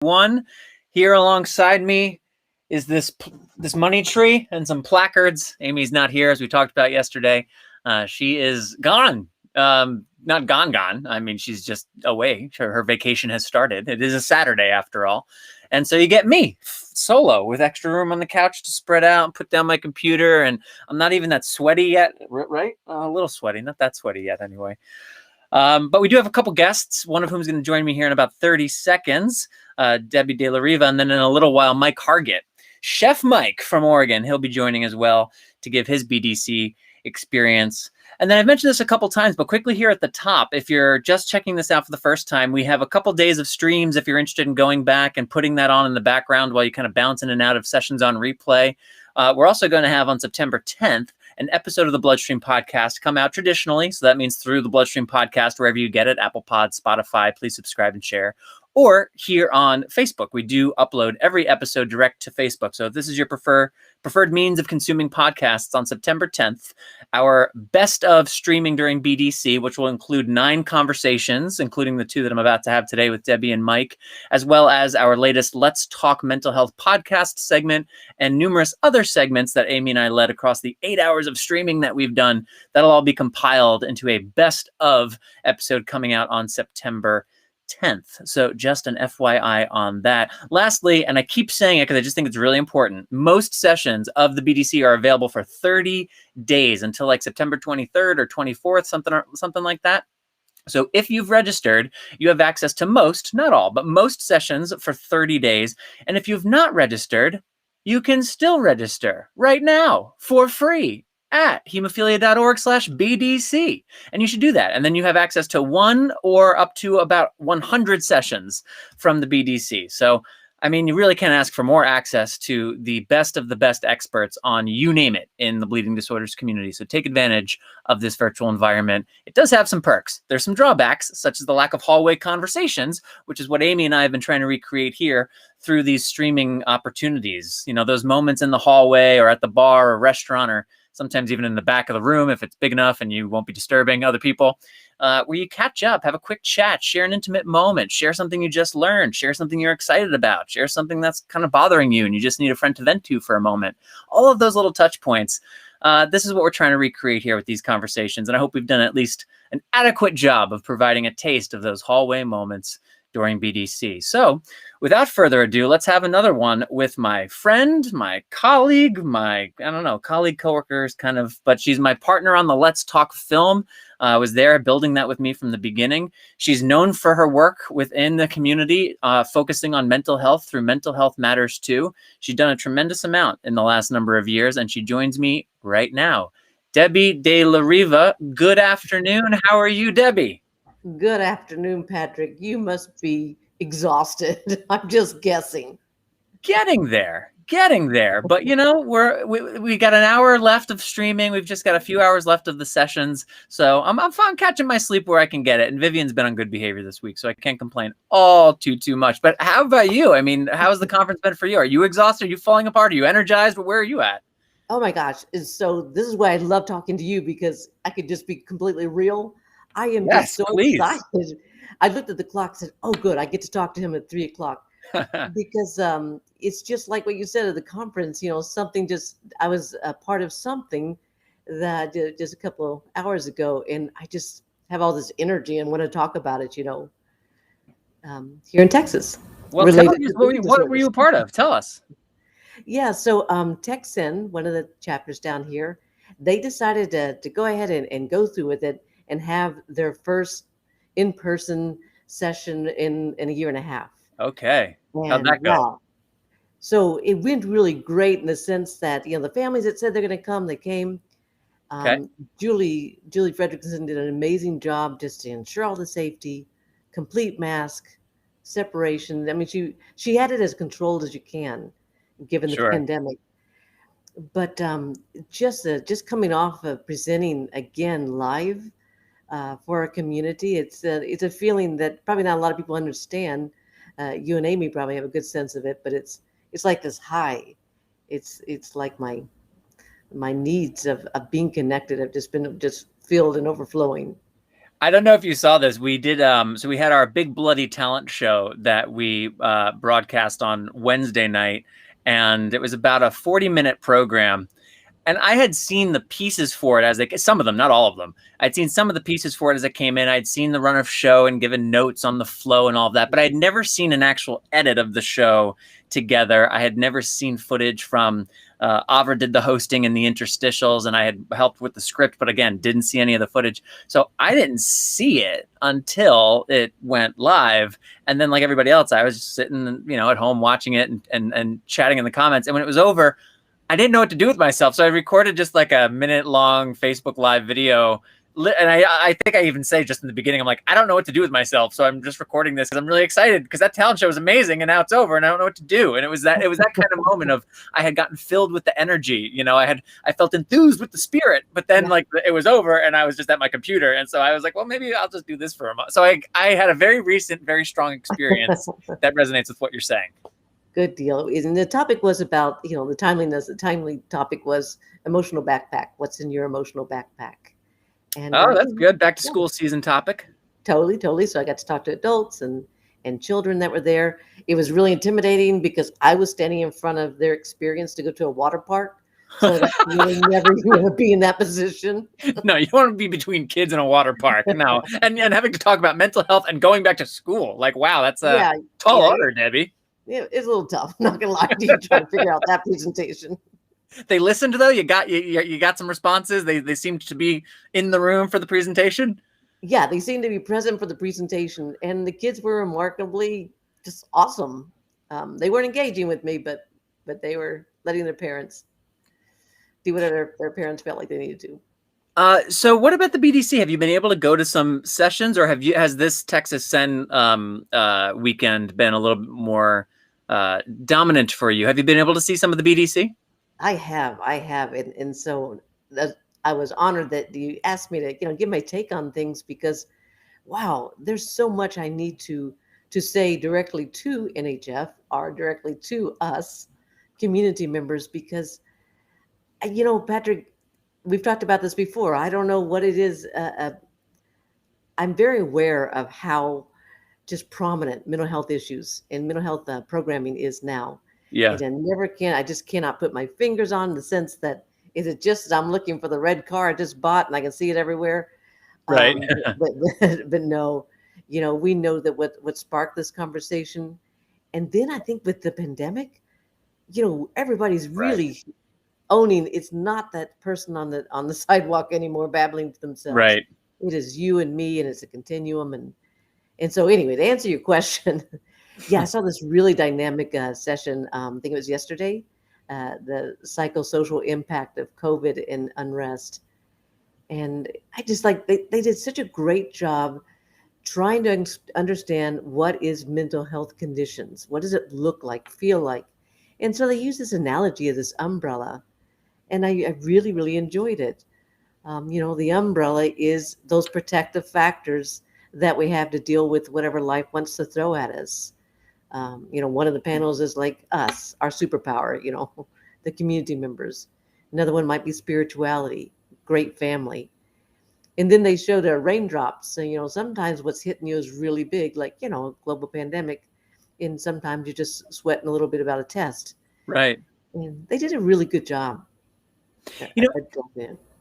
One here alongside me is this money tree and some placards. Amy's not here, as we talked about yesterday. She is gone. Not gone. I mean, she's just away. Her vacation has started. It is a Saturday after all. And so you get me solo with extra room on the couch to spread out and put down my computer. And I'm not even that sweaty yet, right? A little sweaty, not that sweaty yet anyway. But we do have a couple guests, one of whom is going to join me here in about 30 seconds, Debbie De La Riva, and then in a little while, Mike Hargett. Chef Mike from Oregon, he'll be joining as well to give his BDC experience. And then I've mentioned this a couple times, but quickly here at the top, if you're just checking this out for the first time, we have a couple days of streams if you're interested in going back and putting that on in the background while you kind of bounce in and out of sessions on replay. We're also going to have on September 10th, an episode of the BloodStream podcast come out traditionally. So that means through the BloodStream podcast, wherever you get it, Apple Pod, Spotify, please subscribe and share. Or here on Facebook, we do upload every episode direct to Facebook. So if this is your preferred means of consuming podcasts, on September 10th, our best of streaming during BDC, which will include 9 conversations, including the 2 that I'm about to have today with Debbie and Mike, as well as our latest Let's Talk Mental Health podcast segment and numerous other segments that Amy and I led across the 8 hours of streaming that we've done. That'll all be compiled into a best of episode coming out on September 10th. So just an FYI on that. Lastly, and I keep saying it because I just think it's really important, most sessions of the BDC are available for 30 days until like September 23rd or 24th, something like that. So if you've registered, you have access to most, not all, but most sessions for 30 days. And if you've not registered, you can still register right now for free at hemophilia.org/BDC. And you should do that. And then you have access to 1 or up to about 100 sessions from the BDC. So, I mean, you really can't ask for more access to the best of the best experts on you name it in the bleeding disorders community. So take advantage of this virtual environment. It does have some perks. There's some drawbacks, such as the lack of hallway conversations, which is what Amy and I have been trying to recreate here through these streaming opportunities. You know, those moments in the hallway or at the bar or restaurant or sometimes even in the back of the room if it's big enough and you won't be disturbing other people, where you catch up, have a quick chat, share an intimate moment, share something you just learned, share something you're excited about, share something that's kind of bothering you and you just need a friend to vent to for a moment. All of those little touch points. This is what we're trying to recreate here with these conversations. And I hope we've done at least an adequate job of providing a taste of those hallway moments during BDC. So without further ado, let's have another one with my friend, my colleague, colleague, coworkers kind of, but she's my partner on the Let's Talk film. Was there building that with me from the beginning. She's known for her work within the community, focusing on mental health through Mental Health Matters too. She's done a tremendous amount in the last number of years, and she joins me right now. Debbie De La Riva, good afternoon. How are you, Debbie? Good afternoon, Patrick. You must be exhausted. I'm just guessing. Getting there. But you know, we got an hour left of streaming. We've just got a few hours left of the sessions. So I'm fine catching my sleep where I can get it. And Vivian's been on good behavior this week, so I can't complain all too much. But how about you? I mean, how's the conference been for you? Are you exhausted? Are you falling apart? Are you energized? But where are you at? Oh my gosh. So this is why I love talking to you, because I could just be completely real. I am just so excited. I looked at the clock and said, oh, good. I get to talk to him at 3:00 because it's just like what you said at the conference, you know, I was a part of something that just a couple of hours ago, and I just have all this energy and want to talk about it, you know, here in Texas. Well, what were you a part of? Tell us. Yeah. So Texan, one of the chapters down here, they decided to go ahead and go through with it and have their first in-person session in a year and a half. Okay. How'd that go? Wow. So it went really great in the sense that, you know, the families that said they're going to come, they came. Okay. Julie Fredrickson did an amazing job just to ensure all the safety, complete mask, separation. I mean, she had it as controlled as you can, given the pandemic. But just coming off of presenting again live for our community, it's a feeling that probably not a lot of people understand. You and Amy probably have a good sense of it, but it's like this high. It's like my needs of being connected have just been filled and overflowing. I don't know if you saw this. We did, so we had our big bloody talent show that we broadcast on Wednesday night, and it was about a 40-minute program. And I had seen the pieces for it as some of them, not all of them. I'd seen some of the pieces for it as it came in. I'd seen the run of show and given notes on the flow and all of that, but I'd never seen an actual edit of the show together. I had never seen footage from Avra did the hosting and the interstitials, and I had helped with the script, but again, didn't see any of the footage. So I didn't see it until it went live. And then like everybody else, I was just sitting, at home watching it and chatting in the comments. And when it was over, I didn't know what to do with myself. So I recorded just like a minute-long Facebook Live video. And I think I even say just in the beginning, I'm like, I don't know what to do with myself. So I'm just recording this because I'm really excited because that talent show was amazing and now it's over and I don't know what to do. And it was that kind of moment of I had gotten filled with the energy. I felt enthused with the spirit, but then like it was over and I was just at my computer. And so I was like, well, maybe I'll just do this for a month. So I had a very recent, very strong experience that resonates with what you're saying. Good deal. And the topic was about, the timeliness. The timely topic was emotional backpack. What's in your emotional backpack? And that's good. Back to school season topic. Totally. So I got to talk to adults and children that were there. It was really intimidating because I was standing in front of their experience to go to a water park. So that's really never going to be in that position. No, you don't want to be between kids in a water park. No. and having to talk about mental health and going back to school. Like, wow, that's a tall order, Debbie. Yeah, it's a little tough. I'm not going to lie to you trying to figure out that presentation. They listened though. You got some responses. They seemed to be in the room for the presentation. Yeah, they seemed to be present for the presentation, and the kids were remarkably just awesome. They weren't engaging with me, but they were letting their parents do whatever their parents felt like they needed to. So what about the BDC? Have you been able to go to some sessions, or has this Texas Sen weekend been a little bit more dominant for you? Have you been able to see some of the BDC? I have, and so I was honored that you asked me to, give my take on things because, wow, there's so much I need to say directly to NHF or directly to us community members because, Patrick, we've talked about this before. I don't know what it is. I'm very aware of how just prominent mental health issues and mental health programming is now. Yeah. And I just cannot put my fingers on the sense that is it just that I'm looking for the red car I just bought and I can see it everywhere. Right. But no, we know that what sparked this conversation. And then I think with the pandemic, everybody's really owning it's not that person on the sidewalk anymore babbling to themselves. Right. It is you and me, and it's a continuum. And so anyway, to answer your question, yeah, I saw this really dynamic session. I think it was yesterday, the psychosocial impact of COVID and unrest. And I just they did such a great job trying to understand what is mental health conditions. What does it look like, feel like? And so they use this analogy of this umbrella. And I really, really enjoyed it. The umbrella is those protective factors that we have to deal with whatever life wants to throw at us. One of the panels is like us, our superpower, the community members. Another one might be spirituality, great family. And then they show the raindrops. So, sometimes what's hitting you is really big, like, global pandemic. And sometimes you're just sweating a little bit about a test. Right. And they did a really good job.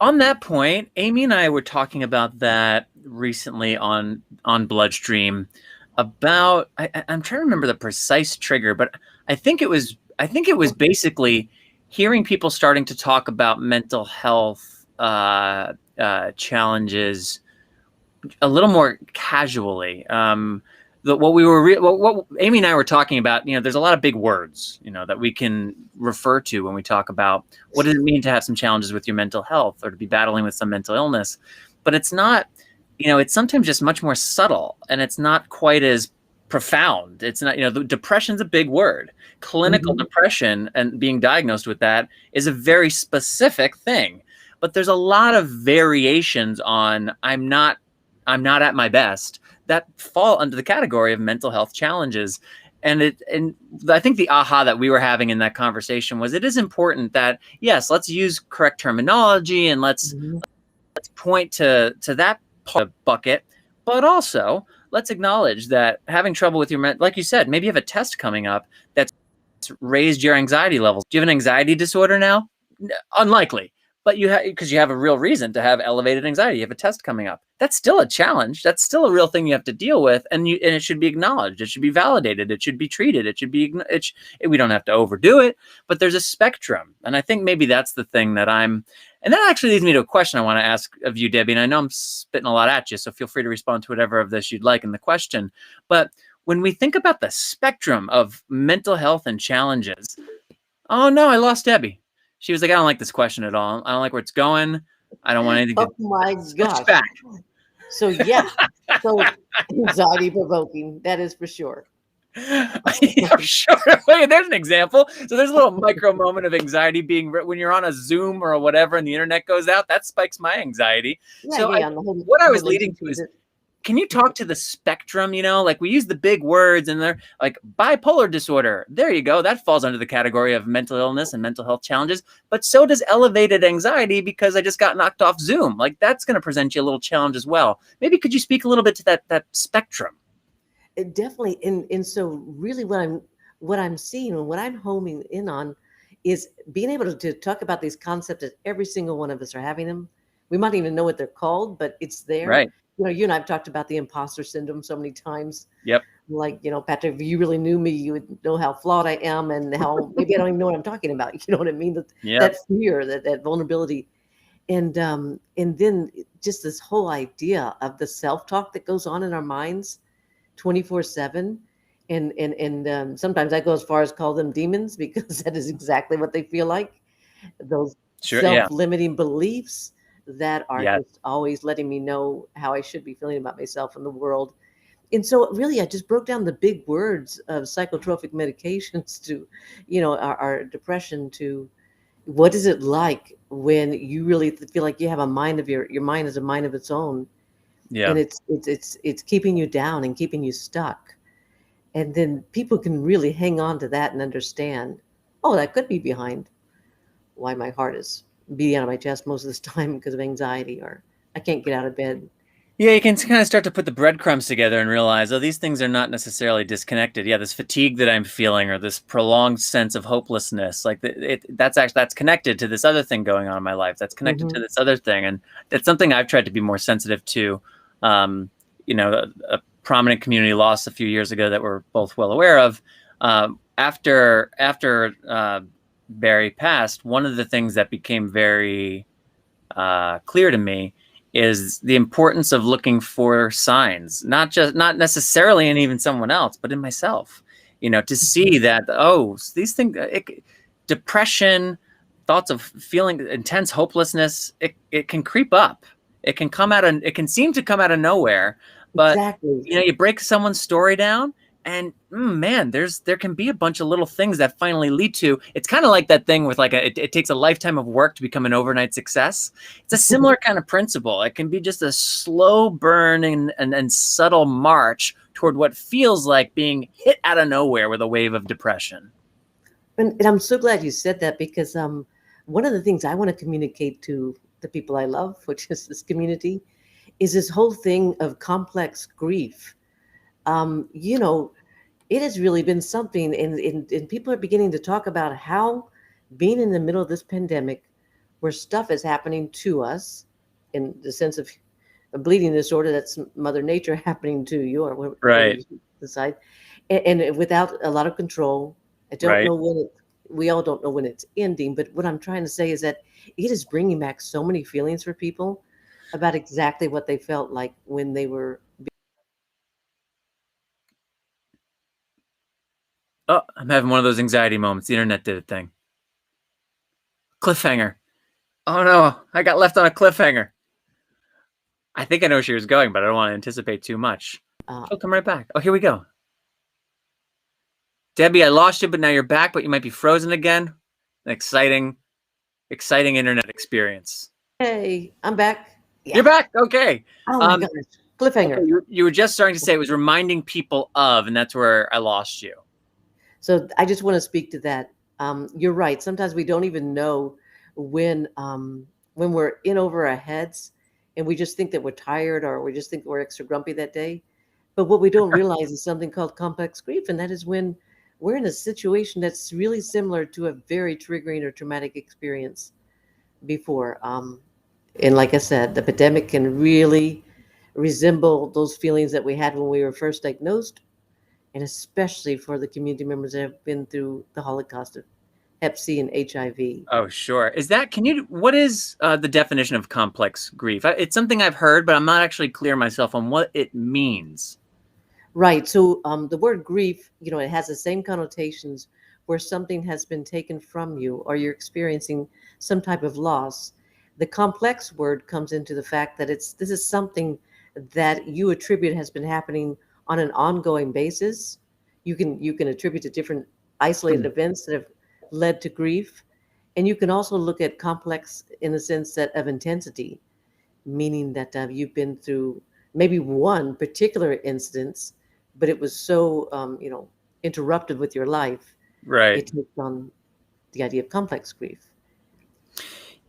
On that point, Amy and I were talking about that recently on BloodStream about, I'm trying to remember the precise trigger, but I think it was basically hearing people starting to talk about mental health challenges a little more casually. What Amy and I were talking about, there's a lot of big words, that we can refer to when we talk about what does it mean to have some challenges with your mental health or to be battling with some mental illness. But it's not, it's sometimes just much more subtle and it's not quite as profound. It's not, depression's a big word. Clinical depression and being diagnosed with that is a very specific thing. But there's a lot of variations on I'm not at my best that fall under the category of mental health challenges. And I think the aha that we were having in that conversation was it is important that, yes, let's use correct terminology and let's point to that part of the bucket. But also, let's acknowledge that having trouble with your, like you said, maybe you have a test coming up that's raised your anxiety levels. Do you have an anxiety disorder now? Unlikely. But you have, because you have a real reason to have elevated anxiety. You have a test coming up. That's still a challenge. That's still a real thing you have to deal with, and it should be acknowledged. It should be validated. It should be treated. It should be. We don't have to overdo it, but there's a spectrum, and I think maybe that's the thing that I'm. And that actually leads me to a question I want to ask of you, Debbie. And I know I'm spitting a lot at you, so feel free to respond to whatever of this you'd like in the question. But when we think about the spectrum of mental health and challenges, oh no, I lost Debbie. She was like, I don't like this question at all. I don't like where it's going. I don't want anything to switch back. So yeah, so anxiety provoking, that is for sure. Yeah, sure. Wait, there's an example. So there's a little micro moment of anxiety being when you're on a Zoom or whatever and the internet goes out, that spikes my anxiety. Yeah, so yeah, what I was leading to is, can you talk to the spectrum? Like we use the big words and they're like bipolar disorder. There you go. That falls under the category of mental illness and mental health challenges. But so does elevated anxiety because I just got knocked off Zoom. Like that's going to present you a little challenge as well. Maybe could you speak a little bit to that spectrum? Definitely. And so really what I'm seeing and what I'm homing in on is being able to talk about these concepts that every single one of us are having them. We might even know what they're called, but it's there. Right. You and I have talked about the imposter syndrome so many times. Yep. Like, Patrick, if you really knew me, you would know how flawed I am and how maybe I don't even know what I'm talking about. You know what I mean? That fear, that vulnerability. And then just this whole idea of the self-talk that goes on in our minds 24/7. And sometimes I go as far as call them demons because that is exactly what they feel like. Those self-limiting beliefs that are just always letting me know how I should be feeling about myself and the world. And so really, I just broke down the big words of psychotropic medications to, our depression, to what is it like when you really feel like you have a mind of your mind is a mind of its own. Yeah. And it's keeping you down and keeping you stuck. And then people can really hang on to that and understand, oh, that could be behind why my heart is beating out of my chest most of this time because of anxiety, or I can't get out of bed. Yeah, you can kind of start to put the breadcrumbs together and realize, oh, these things are not necessarily disconnected. Yeah, this fatigue that I'm feeling or this prolonged sense of hopelessness, like that's connected to this other thing going on in my life. That's connected to this other thing. And that's something I've tried to be more sensitive to. A prominent community loss a few years ago that we're both well aware of. After Barry passed, one of the things that became very clear to me is the importance of looking for signs, not necessarily in even someone else, but in myself, to see that, these things, depression, thoughts of feeling intense hopelessness, it can creep up. It can seem to come out of nowhere, but you break someone's story down and man, there can be a bunch of little things that finally lead to, it's kind of like that thing with it takes a lifetime of work to become an overnight success. It's a similar kind of principle. It can be just a slow burn and subtle march toward what feels like being hit out of nowhere with a wave of depression. And I'm so glad you said that because one of the things I want to communicate to the people I love, which is this community, is this whole thing of complex grief. It has really been something, and people are beginning to talk about how being in the middle of this pandemic, where stuff is happening to us, in the sense of a bleeding disorder, that's Mother Nature happening to you, or whatever you decide, and without a lot of control. I don't know when we all don't know when it's ending, but what I'm trying to say is that it is bringing back so many feelings for people about exactly what they felt like when they were. Oh, I'm having one of those anxiety moments. The internet did a thing. Cliffhanger. Oh no, I got left on a cliffhanger. I think I know where she was going, but I don't want to anticipate too much. She'll come right back. Oh, here we go. Debbie, I lost you, but now you're back, but you might be frozen again. An exciting internet experience. Hey, I'm back. Yeah. You're back. Okay. Oh my gosh. Cliffhanger. Okay, you were just starting to say it was reminding people of, and that's where I lost you. So I just want to speak to that. You're right. Sometimes we don't even know when we're in over our heads and we just think that we're tired, or we just think we're extra grumpy that day. But what we don't realize is something called complex grief, and that is when we're in a situation that's really similar to a very triggering or traumatic experience before. And like I said, the epidemic can really resemble those feelings that we had when we were first diagnosed, and especially for the community members that have been through the Holocaust of Hep C and HIV. Oh, sure. What is the definition of complex grief? It's something I've heard, but I'm not actually clear myself on what it means. Right. So the word grief, it has the same connotations where something has been taken from you or you're experiencing some type of loss. The complex word comes into the fact that this is something that you attribute has been happening on an ongoing basis. You can attribute to different isolated events that have led to grief. And you can also look at complex in the sense that of intensity, meaning that you've been through maybe one particular instance, but it was so interrupted with your life. Right. It takes on the idea of complex grief.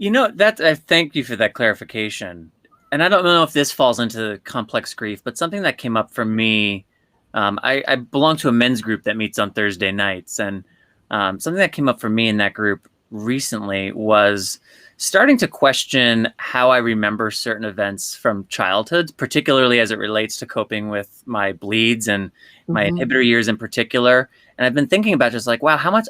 I thank you for that clarification. And I don't know if this falls into complex grief, but something that came up for me, I belong to a men's group that meets on Thursday nights, and something that came up for me in that group recently was starting to question how I remember certain events from childhood, particularly as it relates to coping with my bleeds and my inhibitor years in particular. And I've been thinking about just like, wow, how much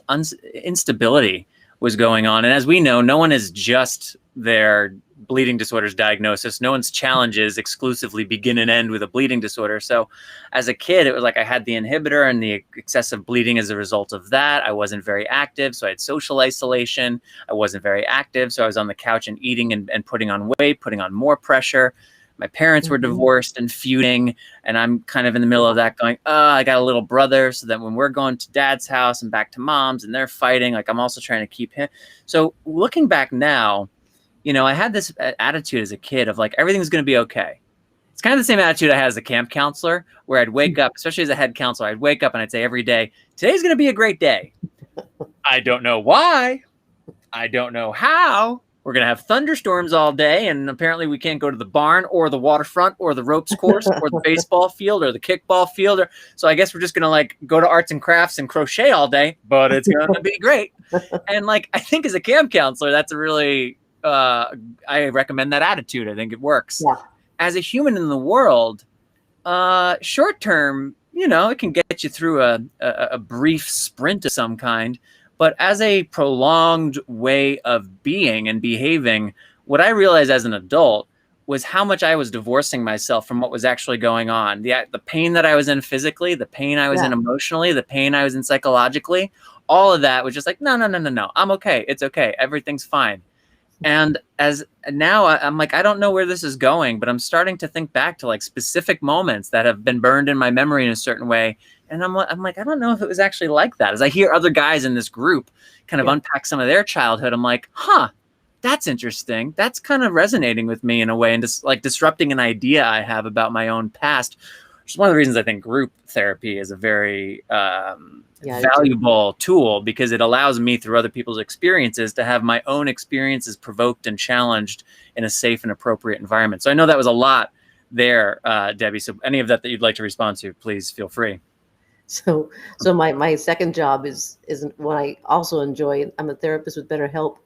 instability was going on. And as we know, no one is just their bleeding disorders diagnosis. No one's challenges exclusively begin and end with a bleeding disorder. So as a kid, it was like I had the inhibitor and the excessive bleeding as a result of that. I wasn't very active, so I had social isolation. I wasn't very active, so I was on the couch and eating and putting on weight, putting on more pressure. My parents were divorced and feuding, and I'm kind of in the middle of that going, I got a little brother, so that when we're going to dad's house and back to mom's and they're fighting, like I'm also trying to keep him. So looking back now, I had this attitude as a kid of like, everything's going to be okay. It's kind of the same attitude I had as a camp counselor, where I'd wake up, especially as a head counselor, I'd wake up and I'd say every day, today's going to be a great day. I don't know why. I don't know how. We're going to have thunderstorms all day, and apparently we can't go to the barn or the waterfront or the ropes course or the baseball field or the kickball field. So I guess we're just going to like go to arts and crafts and crochet all day, but it's going to be great. And like, I think as a camp counselor, that's a really, I recommend that attitude. I think it works. Yeah. As a human in the world, short term, it can get you through a brief sprint of some kind. But as a prolonged way of being and behaving, what I realized as an adult was how much I was divorcing myself from what was actually going on. The pain that I was in physically, the pain I was in emotionally, the pain I was in psychologically, all of that was just like, no. I'm okay. It's okay. Everything's fine. And as now I'm like, I don't know where this is going, but I'm starting to think back to like specific moments that have been burned in my memory in a certain way. And I'm like, I don't know if it was actually like that. As I hear other guys in this group kind of unpack some of their childhood, I'm like, that's interesting. That's kind of resonating with me in a way and just like disrupting an idea I have about my own past, which is one of the reasons I think group therapy is a very valuable tool, because it allows me through other people's experiences to have my own experiences provoked and challenged in a safe and appropriate environment. So I know that was a lot there, Debbie. So any of that you'd like to respond to, please feel free. So my second job is what I also enjoy. I'm a therapist with BetterHelp,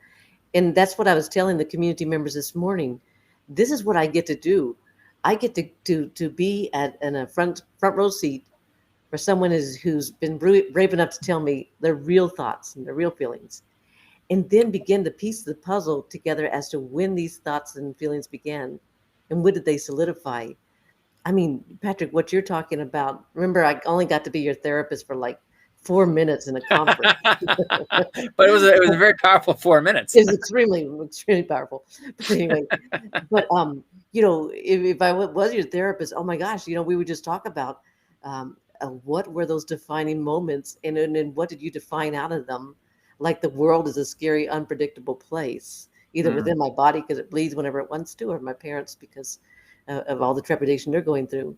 and that's what I was telling the community members this morning. This is what I get to do. I get to be in a front row seat for someone who's been brave enough to tell me their real thoughts and their real feelings, and then begin to piece the puzzle together as to when these thoughts and feelings began, and when did they solidify. I mean, Patrick, what you're talking about, remember, I only got to be your therapist for like 4 minutes in a conference. But it was a very powerful 4 minutes. It's extremely powerful. But anyway, if I was your therapist, oh my gosh, we would just talk about what were those defining moments, and what did you define out of them? Like the world is a scary, unpredictable place, either within my body because it bleeds whenever it wants to, or my parents because of all the trepidation they're going through.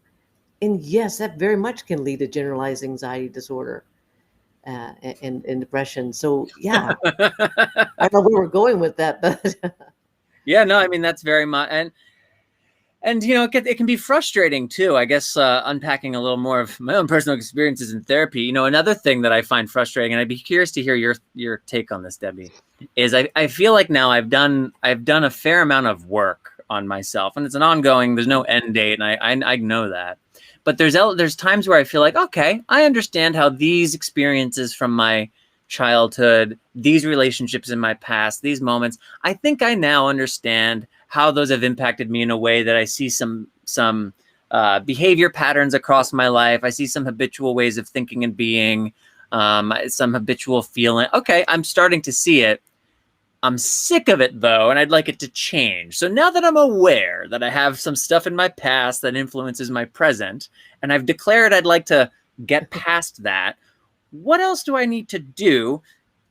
And yes, that very much can lead to generalized anxiety disorder and depression. So yeah, I don't know where we're going with that, but yeah, no, I mean, that's very much. And And, you know, it can be frustrating too. I guess unpacking a little more of my own personal experiences in therapy. You know, another thing that I find frustrating, and I'd be curious to hear your take on this, Debbie, is I feel like now I've done a fair amount of work on myself, and it's an ongoing. There's no end date, and I know that. But there's times where I feel like, okay, I understand how these experiences from my childhood, these relationships in my past, these moments, I think I now understand how those have impacted me in a way that I see some behavior patterns across my life. I see some habitual ways of thinking and being, some habitual feeling. Okay, I'm starting to see it. I'm sick of it though, and I'd like it to change. So now that I'm aware that I have some stuff in my past that influences my present, and I've declared I'd like to get past that, what else do I need to do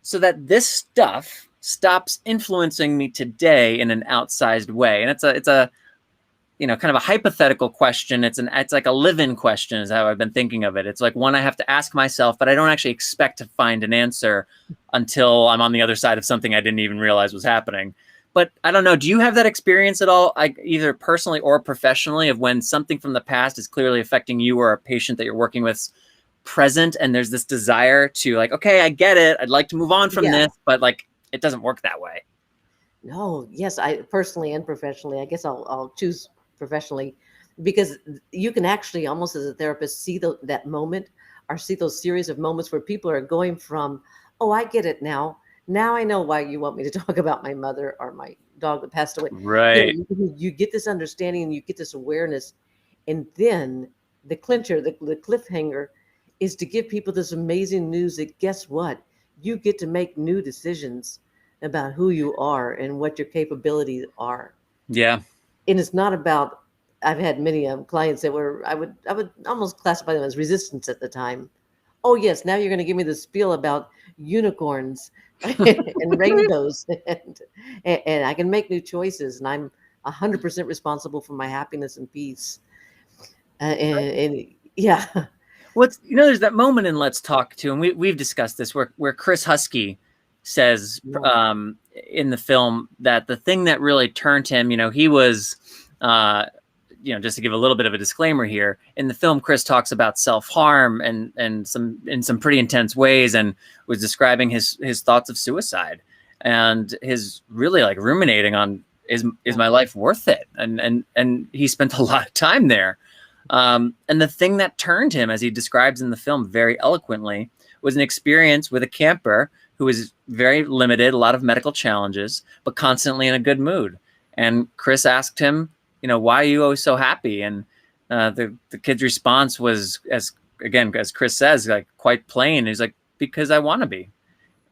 so that this stuff stops influencing me today in an outsized way? And it's a you know, kind of a hypothetical question. It's like a live-in question is how I've been thinking of it. It's like one I have to ask myself, but I don't actually expect to find an answer until I'm on the other side of something I didn't even realize was happening. But I don't know. Do you have that experience at all, either personally or professionally, of when something from the past is clearly affecting you or a patient that you're working with present, and there's this desire to like, okay, I get it. I'd like to move on from this, but like it doesn't work that way. No, yes, I personally and professionally, I guess I'll choose professionally, because you can actually almost as a therapist see that moment, or see those series of moments where people are going from, oh, I get it now. Now I know why you want me to talk about my mother or my dog that passed away. Right. You get this understanding and you get this awareness. And then the clincher, the cliffhanger is to give people this amazing news that guess what? You get to make new decisions about who you are and what your capabilities are. Yeah. And it's not about, I've had many clients that were, I would almost classify them as resistance at the time. Oh yes, now you're going to give me the spiel about unicorns and rainbows, and I can make new choices, and I'm 100% responsible for my happiness and peace. And yeah. What's, you know, there's that moment in Let's Talk too, and we've discussed this where Chris Husky says in the film that the thing that really turned him, you know, he was, you know, just to give a little bit of a disclaimer here, in the film, Chris talks about self-harm and in some pretty intense ways, and was describing his thoughts of suicide and his really like ruminating on is my life worth it? And he spent a lot of time there. And the thing that turned him, as he describes in the film very eloquently, was an experience with a camper who was very limited, a lot of medical challenges, but constantly in a good mood. And Chris asked him, you know, why are you always so happy? And the kid's response was, as Chris says, like quite plain. He's like, because I want to be.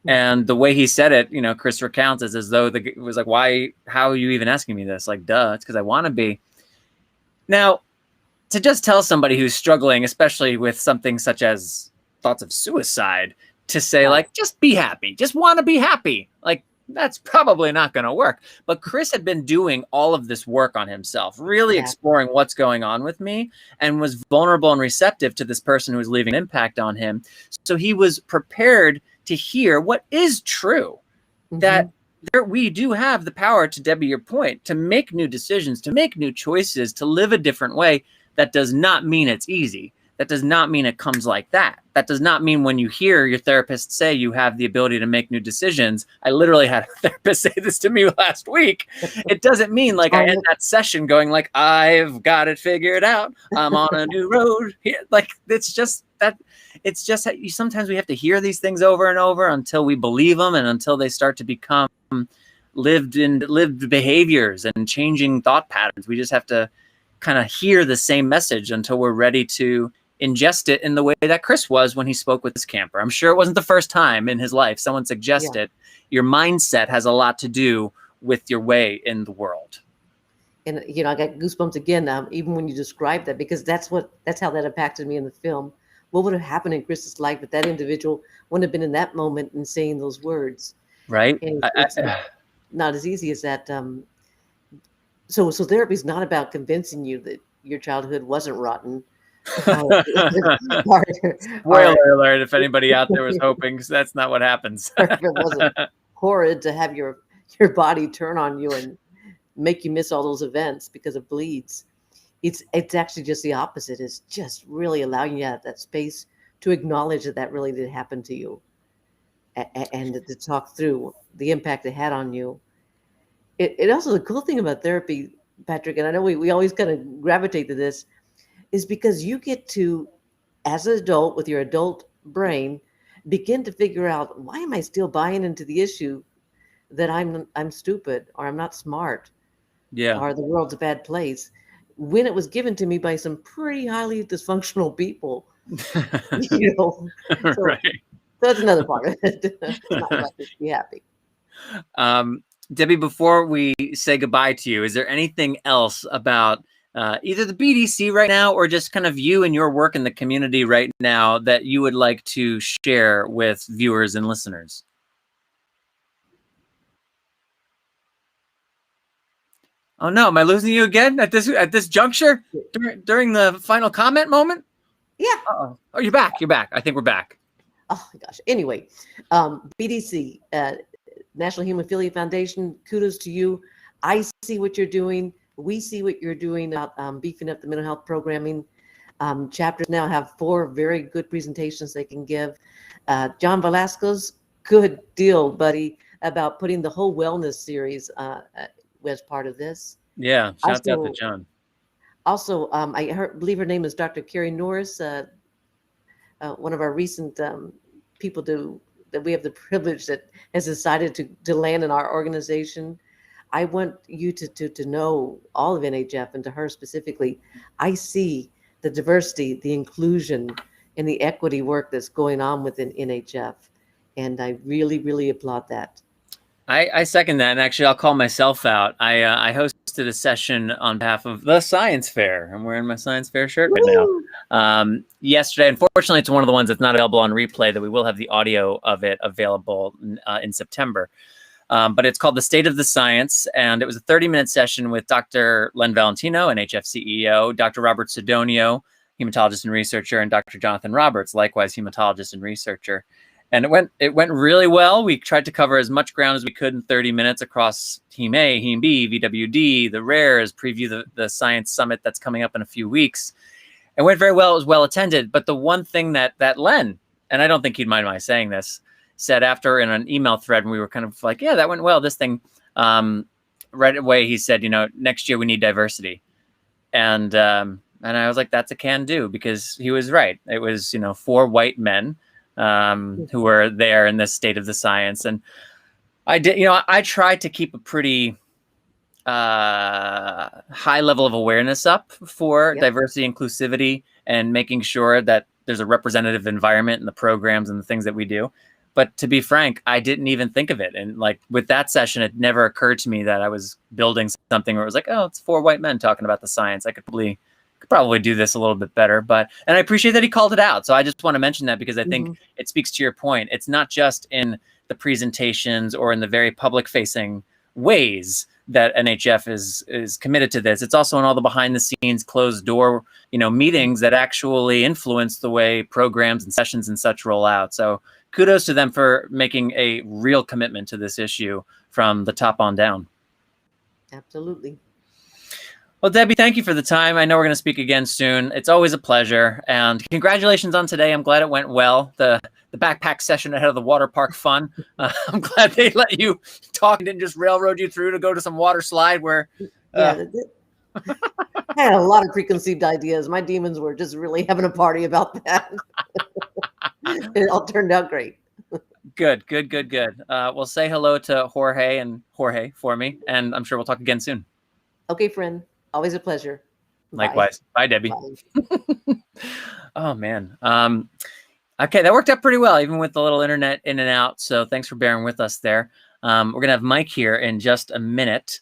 And the way he said it, you know, Chris recounts is as though it was like, why, how are you even asking me this? Like, duh, it's because I want to be. Now, to just tell somebody who's struggling, especially with something such as thoughts of suicide, to say like, just be happy, just want to be happy. Like, that's probably not going to work. But Chris had been doing all of this work on himself, really exploring what's going on with me, and was vulnerable and receptive to this person who was leaving an impact on him. So he was prepared to hear what is true, that we do have the power, to Debbie, your point, to make new decisions, to make new choices, to live a different way. That does not mean it's easy. That does not mean it comes like that. That does not mean when you hear your therapist say you have the ability to make new decisions. I literally had a therapist say this to me last week. It doesn't mean like I end that session going like, I've got it figured out. I'm on a new road. Like, it's just that, it's just sometimes we have to hear these things over and over until we believe them, and until they start to become lived behaviors and changing thought patterns. We just have to kind of hear the same message until we're ready to ingest it in the way that Chris was when he spoke with his camper. I'm sure it wasn't the first time in his life someone suggested your mindset has a lot to do with your way in the world. And, you know, I got goosebumps again, even when you describe that, because that's how that impacted me in the film. What would have happened in Chris's life if that individual wouldn't have been in that moment and saying those words? Right. And it's not as easy as that. So therapy is not about convincing you that your childhood wasn't rotten. Spoiler alert, if anybody out there was hoping, because that's not what happens. If it wasn't horrid to have your body turn on you and make you miss all those events because of bleeds. it's actually just the opposite. It's just really allowing you that space to acknowledge that really did happen to you, and to talk through the impact it had on you. It also, the cool thing about therapy, Patrick, and I know we always kind of gravitate to this, is because you get to, as an adult with your adult brain, begin to figure out, why am I still buying into the issue that I'm stupid, or I'm not smart, or the world's a bad place, when it was given to me by some pretty highly dysfunctional people. So, Right. so that's another part of it. It's not about just be happy. Debbie, before we say goodbye to you, is there anything else about either the BDC right now, or just kind of you and your work in the community right now, that you would like to share with viewers and listeners? Oh no, am I losing you again at this juncture during the final comment moment? Yeah. Uh-oh. Oh, you're back. You're back. I think we're back. Oh my gosh. Anyway, BDC, National Hemophilia Foundation, kudos to you. I see what you're doing. We see what you're doing about beefing up the mental health programming. Chapters now have 4 very good presentations they can give. John Velasquez, good deal, buddy, about putting the whole wellness series as part of this. Yeah, shouts out to John. Also, I believe her name is Dr. Carrie Norris, one of our recent people that we have the privilege that has decided to land in our organization. I want you to know all of NHF, and to her specifically. I see the diversity, the inclusion, and the equity work that's going on within NHF, and I really, really applaud that. I second that, and actually I'll call myself out. I hosted a session on behalf of the Science Fair. I'm wearing my Science Fair shirt right now. Yesterday, unfortunately, it's one of the ones that's not available on replay, that we will have the audio of it available in September. But it's called The State of the Science, and it was a 30-minute session with Dr. Len Valentino, NHF CEO, Dr. Robert Sidonio, hematologist and researcher, and Dr. Jonathan Roberts, likewise hematologist and researcher. And it went really well. We tried to cover as much ground as we could in 30 minutes across Heme A, Heme B, VWD, the rares, preview the science summit that's coming up in a few weeks. It went very well. It was well attended. But the one thing that Len, and I don't think he'd mind my saying this, said after in an email thread, when we were kind of like, yeah, that went well, this thing, right away, he said, next year we need diversity. And I was like, that's a can do, because he was right. It was, 4 white men who were there in this state of the science. And I did, I tried to keep a pretty high level of awareness up for diversity, inclusivity, and making sure that there's a representative environment in the programs and the things that we do. But to be frank, I didn't even think of it. And like with that session, it never occurred to me that I was building something where it was like, oh, it's 4 white men talking about the science. I could probably do this a little bit better. And I appreciate that he called it out. So I just want to mention that, because I think it speaks to your point. It's not just in the presentations or in the very public facing ways that NHF is committed to this. It's also in all the behind the scenes, closed door, meetings that actually influence the way programs and sessions and such roll out. So kudos to them for making a real commitment to this issue from the top on down. Absolutely. Well, Debbie, thank you for the time. I know we're going to speak again soon. It's always a pleasure. And congratulations on today. I'm glad it went well. The backpack session ahead of the water park fun. I'm glad they let you talk and didn't just railroad you through to go to some water slide where... I had a lot of preconceived ideas. My demons were just really having a party about that. It all turned out great. Good. Well, say hello to Jorge for me, and I'm sure we'll talk again soon. Okay, friend. Always a pleasure. Likewise. Bye, Debbie. Bye. Oh, man. Okay, that worked out pretty well, even with the little internet in and out. So thanks for bearing with us there. We're going to have Mike here in just a minute.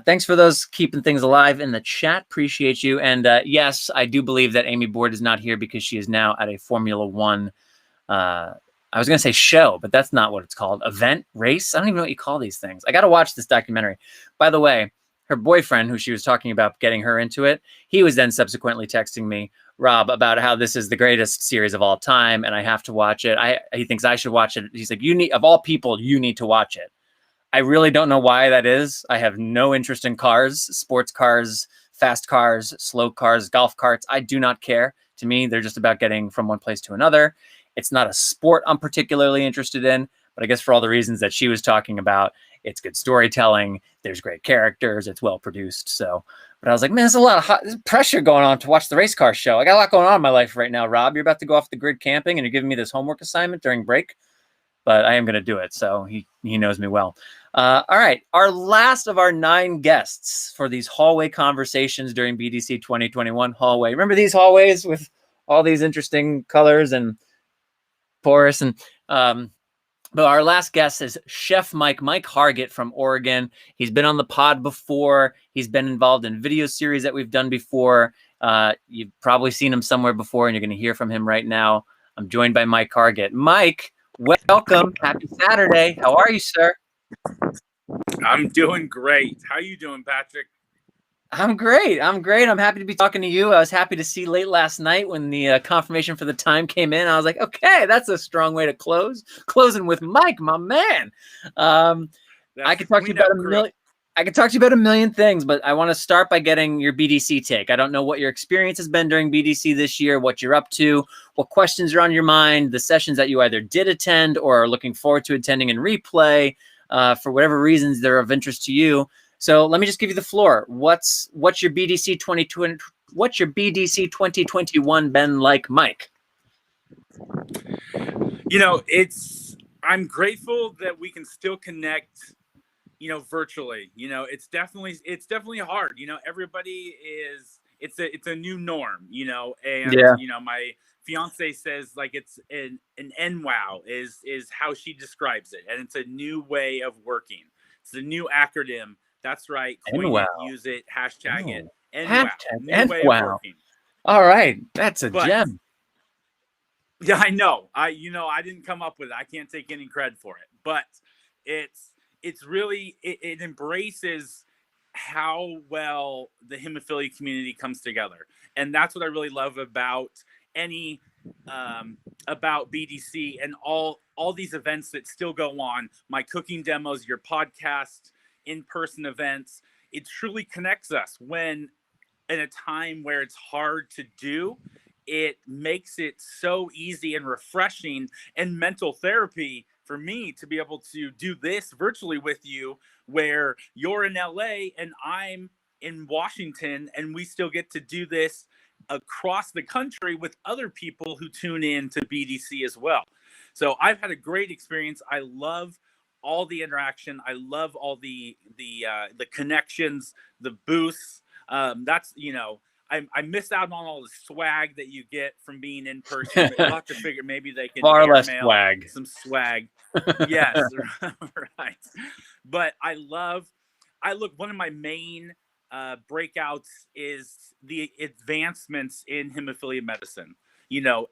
Thanks for those keeping things alive in the chat. Appreciate you. And yes, I do believe that Amy Board is not here because she is now at a Formula One, I was going to say show, but that's not what it's called. Event, race? I don't even know what you call these things. I got to watch this documentary. By the way, her boyfriend, who she was talking about getting her into it, he was then subsequently texting me, Rob, about how this is the greatest series of all time and I have to watch it. He thinks I should watch it. He's like, of all people, you need to watch it. I really don't know why that is. I have no interest in cars, sports cars, fast cars, slow cars, golf carts. I do not care. To me, they're just about getting from one place to another. It's not a sport I'm particularly interested in, but I guess for all the reasons that she was talking about, it's good storytelling. There's great characters. It's well produced. So, but I was like, man, there's a lot of pressure going on to watch the race car show. I got a lot going on in my life right now, Rob. You're about to go off the grid camping and you're giving me this homework assignment during break, but I am going to do it. So he knows me well. All right. Our last of our 9 guests for these hallway conversations during BDC 2021 hallway. Remember these hallways with all these interesting colors and porous and, but our last guest is Chef Mike Hargett from Oregon. He's been on the pod before. He's been involved in video series that we've done before. You've probably seen him somewhere before, and you're going to hear from him right now. I'm joined by Mike Hargett. Mike, welcome. Happy Saturday. How are you, sir? I'm doing great. How are you doing, Patrick? I'm great. I'm happy to be talking to you. I was happy to see late last night when the confirmation for the time came in. I was like, okay, that's a strong way to close. Closing with Mike, my man. I could talk to you about a million. I could talk to you about a million things, but I want to start by getting your BDC take. I don't know what your experience has been during BDC this year, what you're up to, what questions are on your mind, the sessions that you either did attend or are looking forward to attending in replay, for whatever reasons they're of interest to you. So let me just give you the floor. What's your BDC 2020? What's your BDC 2021 been like, Mike? I'm grateful that we can still connect, virtually. It's definitely hard. Everybody it's a new norm. And my fiance says like it's an NWOW is how she describes it, and it's a new way of working. It's a new acronym. That's right. Coin it, use it, hashtag it. NWOW. All right. That's a gem. Yeah, I know. I didn't come up with it. I can't take any credit for it. But it's really, it embraces how well the hemophilia community comes together. And that's what I really love about about BDC and all these events that still go on. My cooking demos, your podcast, in-person events. It truly connects us when in a time where it's hard to do, it makes it so easy and refreshing and mental therapy for me to be able to do this virtually with you, where you're in LA and I'm in Washington, and we still get to do this across the country with other people who tune in to BDC as well. So I've had a great experience. I love all the interaction. I love all the connections, the booths. That's, I missed out on all the swag that you get from being in person. We'll have to figure maybe they can far less swag. Some swag. Yes, right. But one of my main breakouts is the advancements in hemophilia medicine.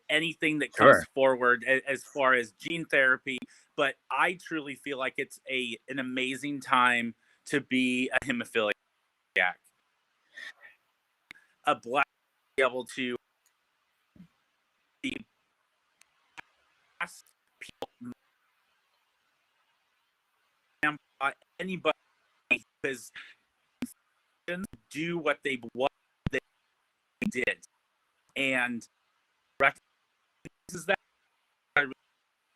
Anything that comes forward as far as gene therapy. But I truly feel like it's an amazing time to be a hemophiliac. A black be able to be people anybody because do what they did and recognizes that I really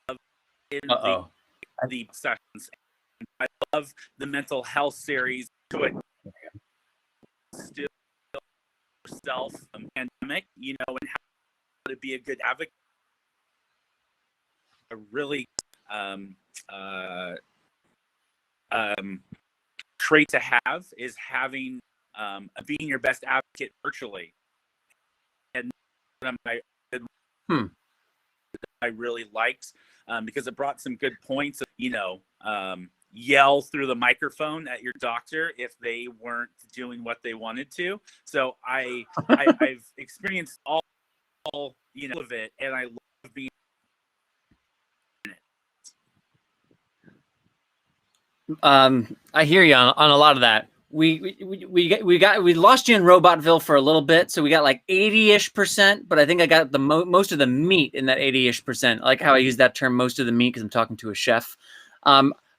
love in the sessions. I love the mental health series to it. Still yourself pandemic, and how to be a good advocate. A really trait to have is having being your best advocate virtually, and I really liked because it brought some good points. Yell through the microphone at your doctor if they weren't doing what they wanted to. So I've experienced all of it, and I love being in it. I hear you on a lot of that. We lost you in Robotville for a little bit, so we got like 80-ish%, but I think I got the most of the meat in that 80-ish%. I like how I use that term, most of the meat, because I'm talking to a chef.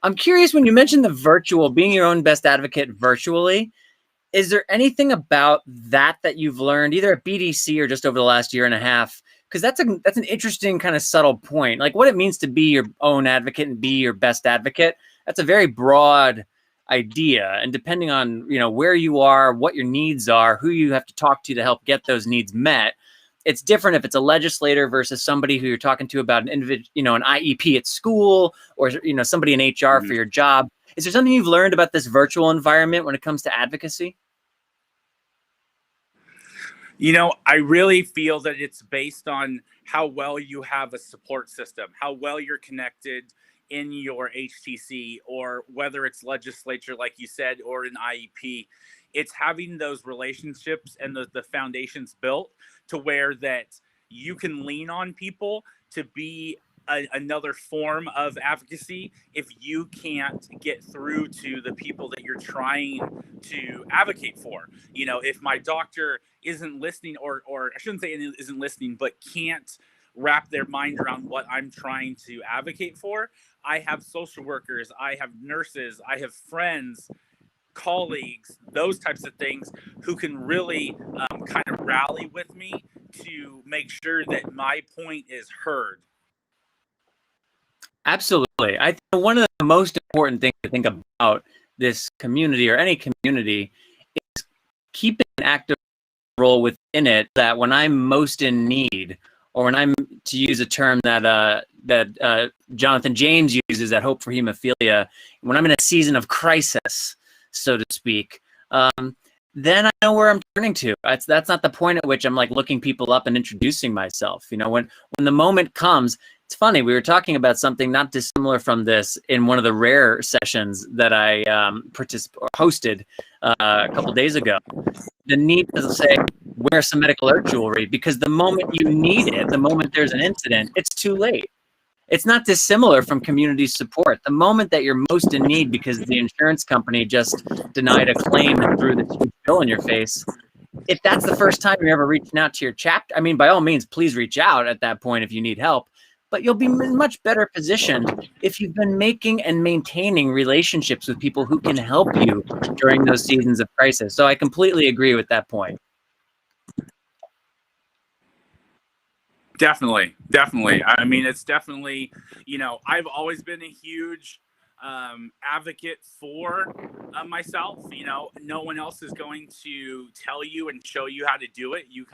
I'm curious, when you mentioned the virtual, being your own best advocate virtually, Is there anything about that you've learned either at BDC or just over the last year and a half? Because that's an interesting kind of subtle point. Like what it means to be your own advocate and be your best advocate. That's a very broad idea. And depending on, where you are, what your needs are, who you have to talk to help get those needs met, it's different if it's a legislator versus somebody who you're talking to about an individual, an IEP at school, or, somebody in HR for your job. Is there something you've learned about this virtual environment when it comes to advocacy? I really feel that it's based on how well you have a support system, how well you're connected in your HTC, or whether it's legislature, like you said, or an IEP. It's having those relationships and the foundations built to where that you can lean on people to be another form of advocacy if you can't get through to the people that you're trying to advocate for. If my doctor isn't listening, or I shouldn't say isn't listening, but can't wrap their mind around what I'm trying to advocate for, I have social workers, I have nurses, I have friends, colleagues, those types of things, who can really kind of rally with me to make sure that my point is heard. Absolutely. I think one of the most important things to think about this community, or any community, is keeping an active role within it, that when I'm most in need, or when I'm, to use a term that Jonathan James uses at Hope for Hemophilia, when I'm in a season of crisis, so to speak, then I know where I'm turning to. That's not the point at which I'm like looking people up and introducing myself. When the moment comes. It's funny, we were talking about something not dissimilar from this in one of the rare sessions that I hosted a couple days ago. The need to say, wear some medical alert jewelry, because the moment you need it, the moment there's an incident, it's too late. It's not dissimilar from community support. The moment that you're most in need because the insurance company just denied a claim and threw the huge bill in your face, if that's the first time you're ever reaching out to your chapter, I mean, by all means, please reach out at that point if you need help. But you'll be in much better positioned if you've been making and maintaining relationships with people who can help you during those seasons of crisis. So I completely agree with that point. Definitely. I mean, it's definitely, I've always been a huge advocate for myself. No one else is going to tell you and show you how to do it. You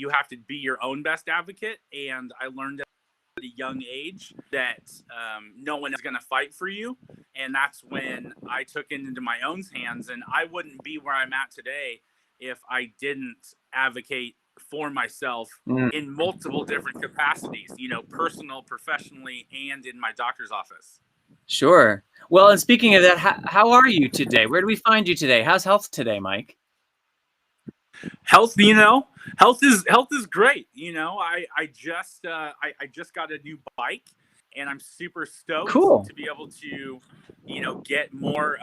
have to be your own best advocate. And I learned at a young age that no one is going to fight for you. And that's when I took it into my own hands. And I wouldn't be where I'm at today if I didn't advocate for myself in multiple different capacities, personal, professionally, and in my doctor's office. Sure. Well, and speaking of that, how are you today? Where do we find you today? How's health today, Mike? Health, health is great. I just got a new bike, and I'm super stoked to be able to, get more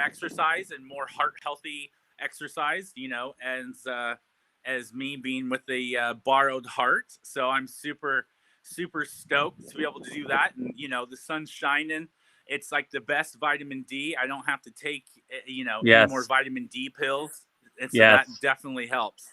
exercise and more heart healthy exercise, as me being with a borrowed heart. So I'm super stoked to be able to do that. And, the sun's shining. It's like the best vitamin D. I don't have to take, any more vitamin D pills. And so that definitely helps.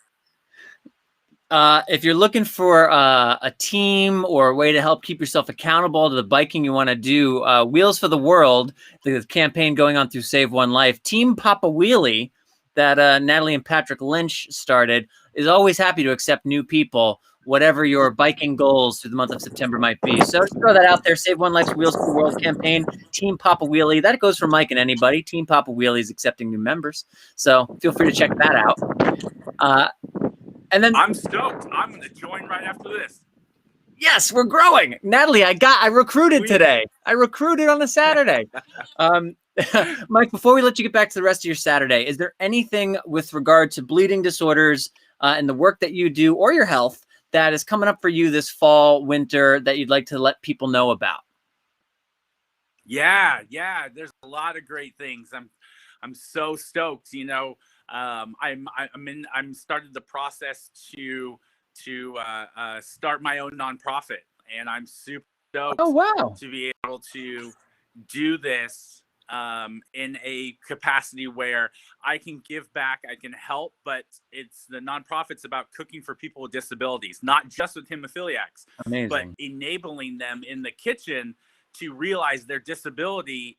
If you're looking for a team or a way to help keep yourself accountable to the biking you want to do, Wheels for the World, the campaign going on through Save One Life, Team Papa Wheelie that Natalie and Patrick Lynch started, is always happy to accept new people, whatever your biking goals through the month of September might be. So just throw that out there. Save One Life's Wheels for the World campaign, Team Papa Wheelie. That goes for Mike and anybody. Team Papa Wheelie is accepting new members. So feel free to check that out. And then I'm stoked. I'm going to join right after this. Yes, we're growing. Natalie, I recruited today. I recruited on a Saturday. Mike, before we let you get back to the rest of your Saturday, is there anything with regard to bleeding disorders and the work that you do, or your health, that is coming up for you this fall, winter, that you'd like to let people know about? Yeah. There's a lot of great things. I'm so stoked. I'm started the process to start my own nonprofit, and I'm super stoked to be able to do this in a capacity where I can give back, I can help, but it's the nonprofit's about cooking for people with disabilities, not just with hemophiliacs, but enabling them in the kitchen to realize their disability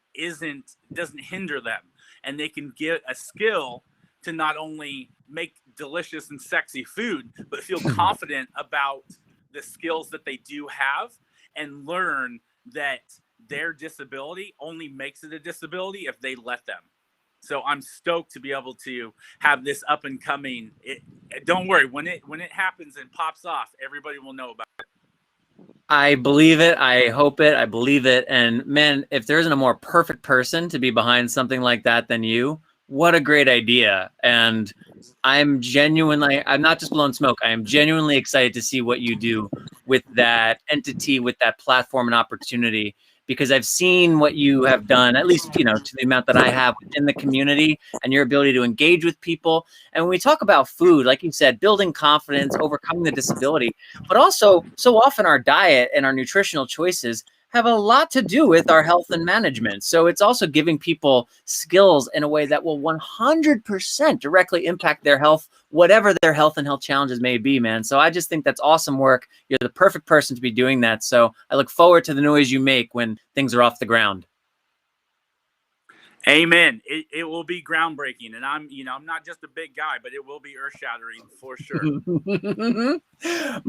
doesn't hinder them, and they can get a skill to not only make delicious and sexy food, but feel confident about the skills that they do have, and learn that their disability only makes it a disability if they let them. So I'm stoked to be able to have this up and coming. Don't worry, when it happens and pops off, everybody will know about it. I believe it. I hope it. I believe it. And man, if there isn't a more perfect person to be behind something like that than you, what a great idea. And I'm not just blowing smoke. I am genuinely excited to see what you do with that entity, with that platform and opportunity, because I've seen what you have done, at least, to the amount that I have within the community, and your ability to engage with people. And when we talk about food, like you said, building confidence, overcoming the disability, but also so often our diet and our nutritional choices have a lot to do with our health and management. So it's also giving people skills in a way that will 100% directly impact their health, whatever their health and health challenges may be, man. So I just think that's awesome work. You're the perfect person to be doing that. So I look forward to the noise you make when things are off the ground. Amen. It will be groundbreaking, and I'm not just a big guy, but it will be earth-shattering for sure.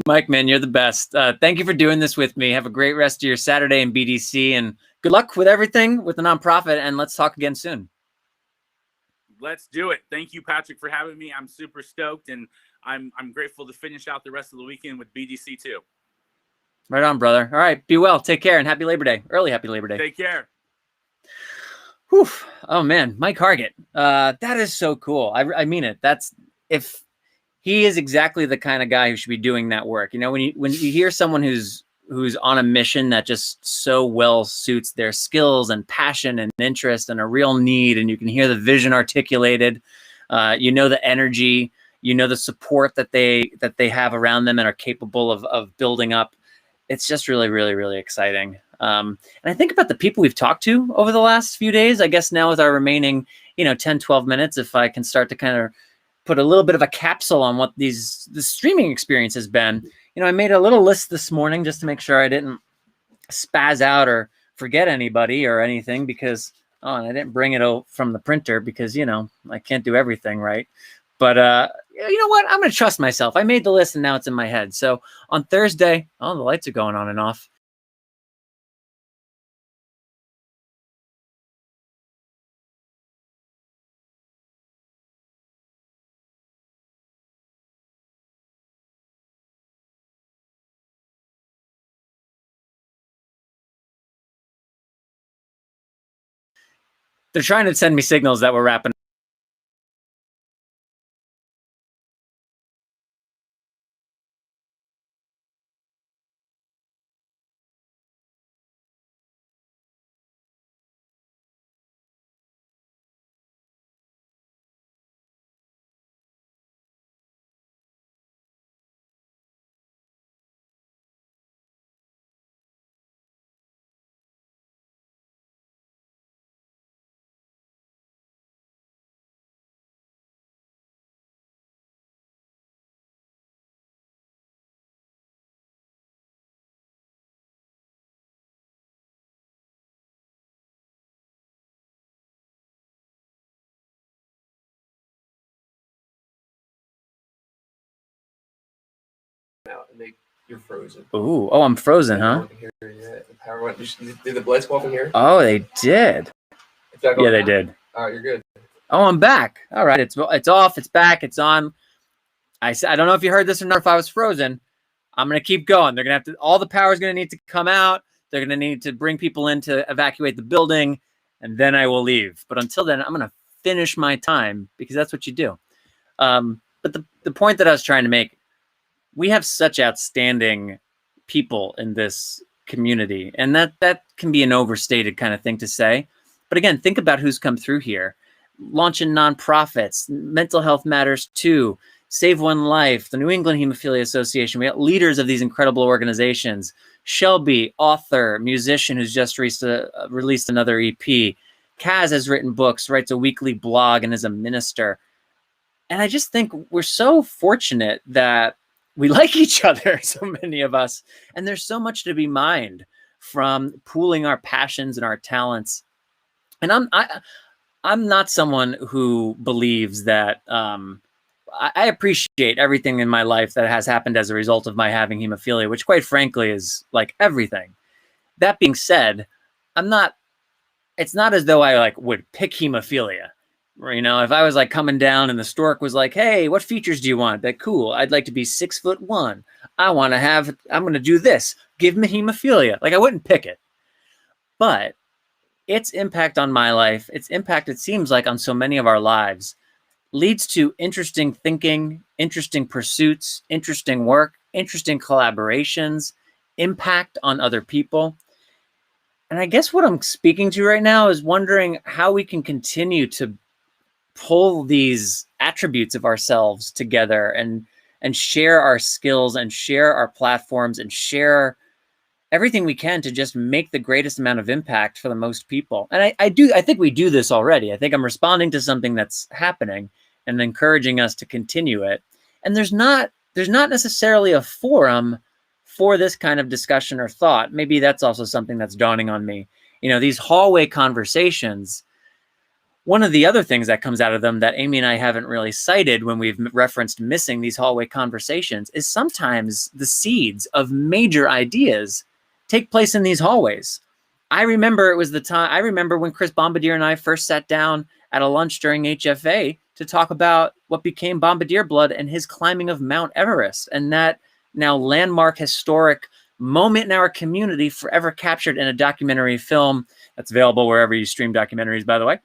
Mike, man, you're the best. Thank you for doing this with me. Have a great rest of your Saturday in BDC, and good luck with everything with the nonprofit. And let's talk again soon. Let's do it. Thank you, Patrick, for having me. I'm super stoked, and I'm grateful to finish out the rest of the weekend with BDC too. Right on, brother. All right, be well. Take care, and happy Labor Day. Early happy Labor Day. Take care. Whew. Oh man, Mike Hargett. That is so cool. I mean it. If he is exactly the kind of guy who should be doing that work. When you hear someone who's on a mission that just so well suits their skills and passion and interest and a real need, and you can hear the vision articulated, the energy, the support that they have around them and are capable of building up. It's just really, really, really exciting. And I think about the people we've talked to over the last few days. I guess now with our remaining, 10, 12 minutes, if I can start to kind of put a little bit of a capsule on what the streaming experience has been. I made a little list this morning just to make sure I didn't spaz out or forget anybody or anything, because, and I didn't bring it from the printer because, I can't do everything right. But you know what? I'm going to trust myself. I made the list and now it's in my head. So on Thursday, the lights are going on and off. They're trying to send me signals that we're wrapping. Out and you're frozen. Ooh, I'm frozen, huh? The power went. Did the lights go off in here? Oh, they did. Yeah, they did. All right, you're good. Oh, I'm back. All right, it's off, it's back, it's on. I don't know if you heard this or not. If I was frozen, I'm gonna keep going. They're gonna have to. All the power is gonna need to come out. They're gonna need to bring people in to evacuate the building, and then I will leave. But until then, I'm gonna finish my time because that's what you do. But the point that I was trying to make. We have such outstanding people in this community, and that can be an overstated kind of thing to say. But again, think about who's come through here. Launching nonprofits, Mental Health Matters Too, Save One Life, the New England Hemophilia Association. We got leaders of these incredible organizations. Shelby, author, musician who's just released another EP. Kaz has written books, writes a weekly blog, and is a minister. And I just think we're so fortunate that we like each other, so many of us. And there's so much to be mined from pooling our passions and our talents. And I'm not someone who believes that I appreciate everything in my life that has happened as a result of my having hemophilia, which quite frankly is like everything. That being said, it's not as though I like would pick hemophilia. You know, if I was like coming down and the stork was like, hey, what features do you want? That cool. I'd like to be 6'1". I'm going to do this. Give me hemophilia. Like I wouldn't pick it. But its impact on my life, its impact, it seems like, on so many of our lives leads to interesting thinking, interesting pursuits, interesting work, interesting collaborations, impact on other people. And I guess what I'm speaking to right now is wondering how we can continue to pull these attributes of ourselves together and share our skills and share our platforms and share everything we can to just make the greatest amount of impact for the most people. And I think we do this already. I think I'm responding to something that's happening and encouraging us to continue it. And there's not necessarily a forum for this kind of discussion or thought. Maybe that's also something that's dawning on me. You know, these hallway conversations, one of the other things that comes out of them that Amy and I haven't really cited when we've referenced missing these hallway conversations is sometimes the seeds of major ideas take place in these hallways. I remember when Chris Bombardier and I first sat down at a lunch during HFA to talk about what became Bombardier Blood and his climbing of Mount Everest, and that now landmark historic moment in our community forever captured in a documentary film that's available wherever you stream documentaries, by the way.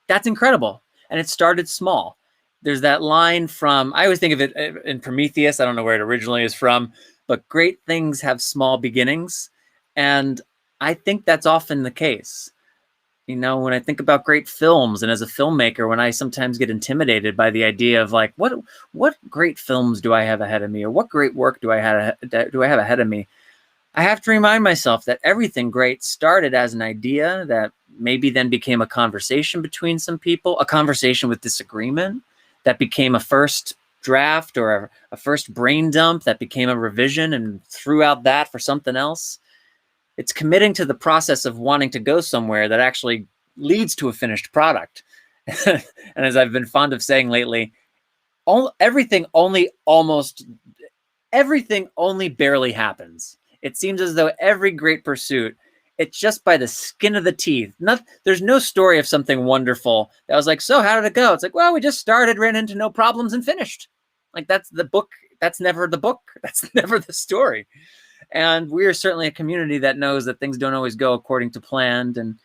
That's incredible. And it started small. There's that line from, I always think of it in Prometheus. I don't know where it originally is from, but great things have small beginnings. And I think that's often the case. You know, when I think about great films and as a filmmaker, when I sometimes get intimidated by the idea of like, what great films do I have ahead of me? Or what great work do I have ahead of me? I have to remind myself that everything great started as an idea that maybe then became a conversation between some people, a conversation with disagreement that became a first draft or a first brain dump that became a revision and threw out that for something else. It's committing to the process of wanting to go somewhere that actually leads to a finished product. And as I've been fond of saying lately, everything only barely happens. It seems as though every great pursuit, it's just by the skin of the teeth. There's no story of something wonderful that was like, so how did it go? It's like, well, we just started, ran into no problems, and finished. Like that's the book. That's never the book. That's never the story. And we are certainly a community that knows that things don't always go according to plan. And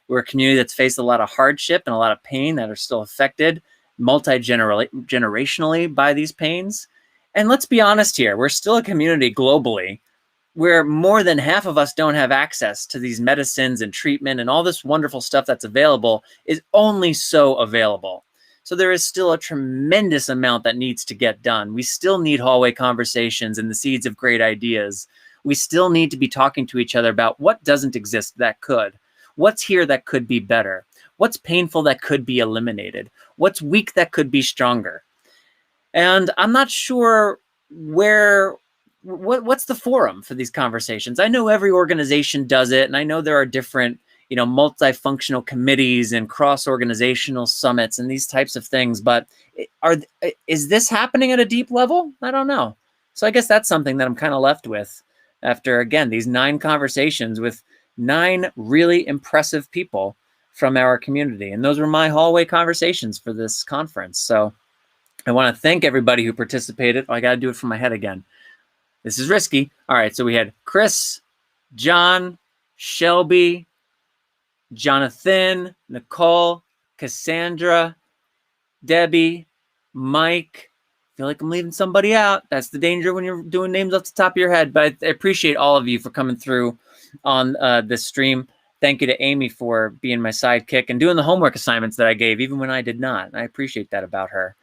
we're a community that's faced a lot of hardship and a lot of pain that are still affected multi-generationally by these pains. And let's be honest here, we're still a community globally where more than half of us don't have access to these medicines and treatment, and all this wonderful stuff that's available is only so available. So there is still a tremendous amount that needs to get done. We still need hallway conversations and the seeds of great ideas. We still need to be talking to each other about what doesn't exist that could. What's here that could be better? What's painful that could be eliminated? What's weak that could be stronger? And I'm not sure what's the forum for these conversations. I know every organization does it, and I know there are different, multifunctional committees and cross-organizational summits and these types of things, but is this happening at a deep level? I don't know. So I guess that's something that I'm kind of left with after, again, these 9 conversations with 9 really impressive people from our community. And those were my hallway conversations for this conference. So I want to thank everybody who participated. Oh, I got to do it from my head again. This is risky. All right, so we had Chris, John, Shelby, Jonathan, Nicole, Cassandra, Debbie, Mike. I feel like I'm leaving somebody out. That's the danger when you're doing names off the top of your head. But I appreciate all of you for coming through on this stream. Thank you to Amy for being my sidekick and doing the homework assignments that I gave, even when I did not. I appreciate that about her.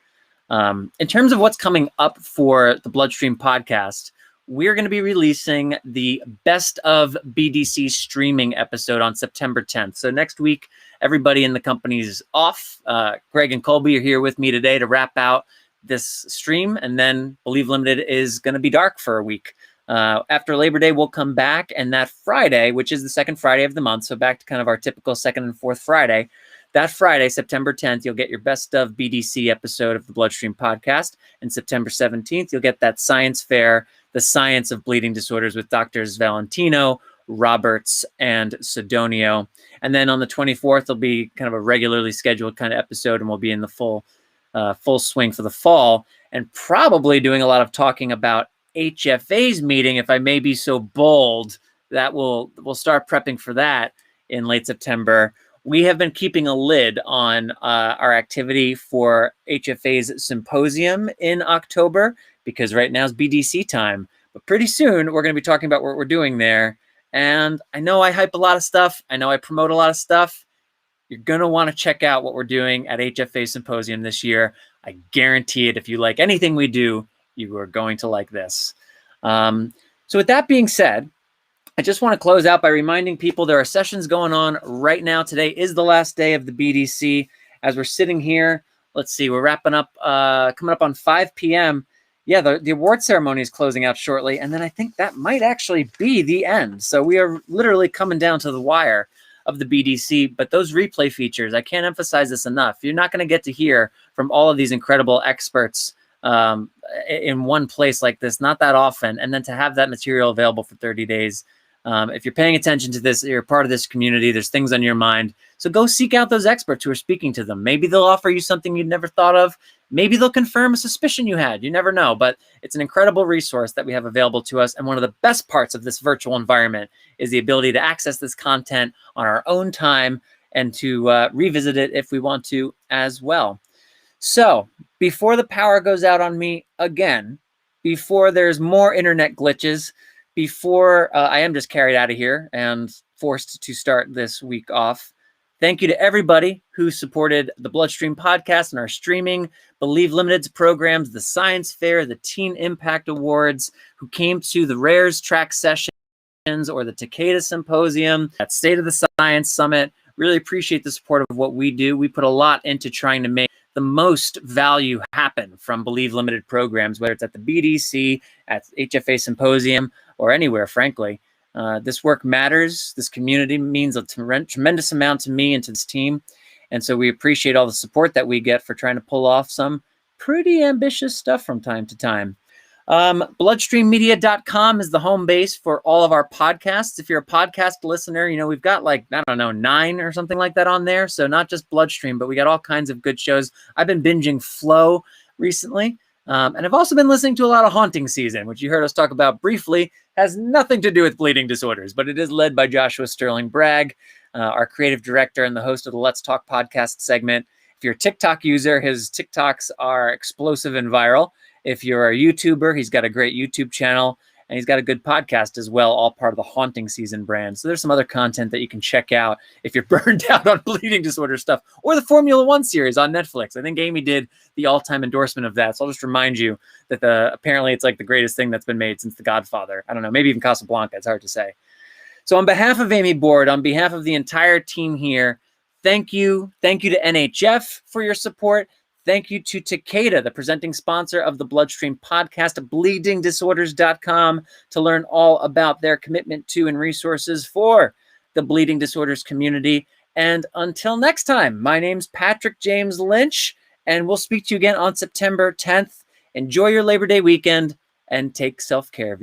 In terms of what's coming up for the BloodStream podcast, we're going to be releasing the Best of BDC streaming episode on September 10th. So next week, everybody in the company's off. Greg and Colby are here with me today to wrap out this stream, and then Believe Limited is going to be dark for a week. After Labor Day, we'll come back, and that Friday, which is the second Friday of the month, so back to kind of our typical second and fourth Friday, that Friday, September 10th, you'll get your Best of BDC episode of the BloodStream podcast, and September 17th, you'll get that Science Fair, The Science of Bleeding Disorders with Doctors Valentino, Roberts, and Sidonio. And then on the 24th, there'll be kind of a regularly scheduled kind of episode, and we'll be in the full swing for the fall, and probably doing a lot of talking about HFA's meeting, if I may be so bold. That we'll start prepping for that in late September. We have been keeping a lid on our activity for HFA's symposium in October, because right now is BDC time. But pretty soon, we're going to be talking about what we're doing there. And I know I hype a lot of stuff. I know I promote a lot of stuff. You're going to want to check out what we're doing at HFA Symposium this year. I guarantee it. If you like anything we do, you are going to like this. So with that being said, I just want to close out by reminding people there are sessions going on right now. Today is the last day of the BDC. As we're sitting here, let's see, we're wrapping up, coming up on 5 p.m. Yeah, the award ceremony is closing out shortly, and then I think that might actually be the end. So we are literally coming down to the wire of the BDC, but those replay features, I can't emphasize this enough. You're not going to get to hear from all of these incredible experts in one place like this, not that often, and then to have that material available for 30 days. If you're paying attention to this, you're part of this community, there's things on your mind. So go seek out those experts who are speaking to them. Maybe they'll offer you something you'd never thought of. Maybe they'll confirm a suspicion you had. You never know, but it's an incredible resource that we have available to us. And one of the best parts of this virtual environment is the ability to access this content on our own time and to revisit it if we want to as well. So before the power goes out on me again, before there's more internet glitches, before I am just carried out of here and forced to start this week off, thank you to everybody who supported the BloodStream podcast and our streaming, Believe Limited's programs, the Science Fair, the Teen Impact Awards, who came to the Rares track sessions or the Takeda Symposium, at State of the Science Summit. Really appreciate the support of what we do. We put a lot into trying to make the most value happen from Believe Limited programs, whether it's at the BDC, at HFA Symposium, or anywhere, frankly. This work matters. This community means a tremendous amount to me and to this team. And so we appreciate all the support that we get for trying to pull off some pretty ambitious stuff from time to time. BloodStreamMedia.com is the home base for all of our podcasts. If you're a podcast listener, you know, we've got like, I don't know, 9 or something like that on there. So not just BloodStream, but we got all kinds of good shows. I've been binging Flow recently. And I've also been listening to a lot of Haunting Season, which you heard us talk about briefly. Has nothing to do with bleeding disorders, but it is led by Joshua Sterling Bragg, our creative director and the host of the Let's Talk podcast segment. If you're a TikTok user, his TikToks are explosive and viral. If you're a YouTuber, he's got a great YouTube channel, and he's got a good podcast as well, all part of the Haunting Season brand. So there's some other content that you can check out if you're burned out on bleeding disorder stuff, or the Formula One series on Netflix. I think Amy did the all-time endorsement of that. So I'll just remind you that apparently it's like the greatest thing that's been made since The Godfather. I don't know, maybe even Casablanca. It's hard to say. So on behalf of Amy Board, on behalf of the entire team here, thank you. Thank you to NHF for your support. Thank you to Takeda, the presenting sponsor of the BloodStream podcast, bleedingdisorders.com, to learn all about their commitment to and resources for the bleeding disorders community. And until next time, my name's Patrick James Lynch, and we'll speak to you again on September 10th. Enjoy your Labor Day weekend and take self-care of yourself.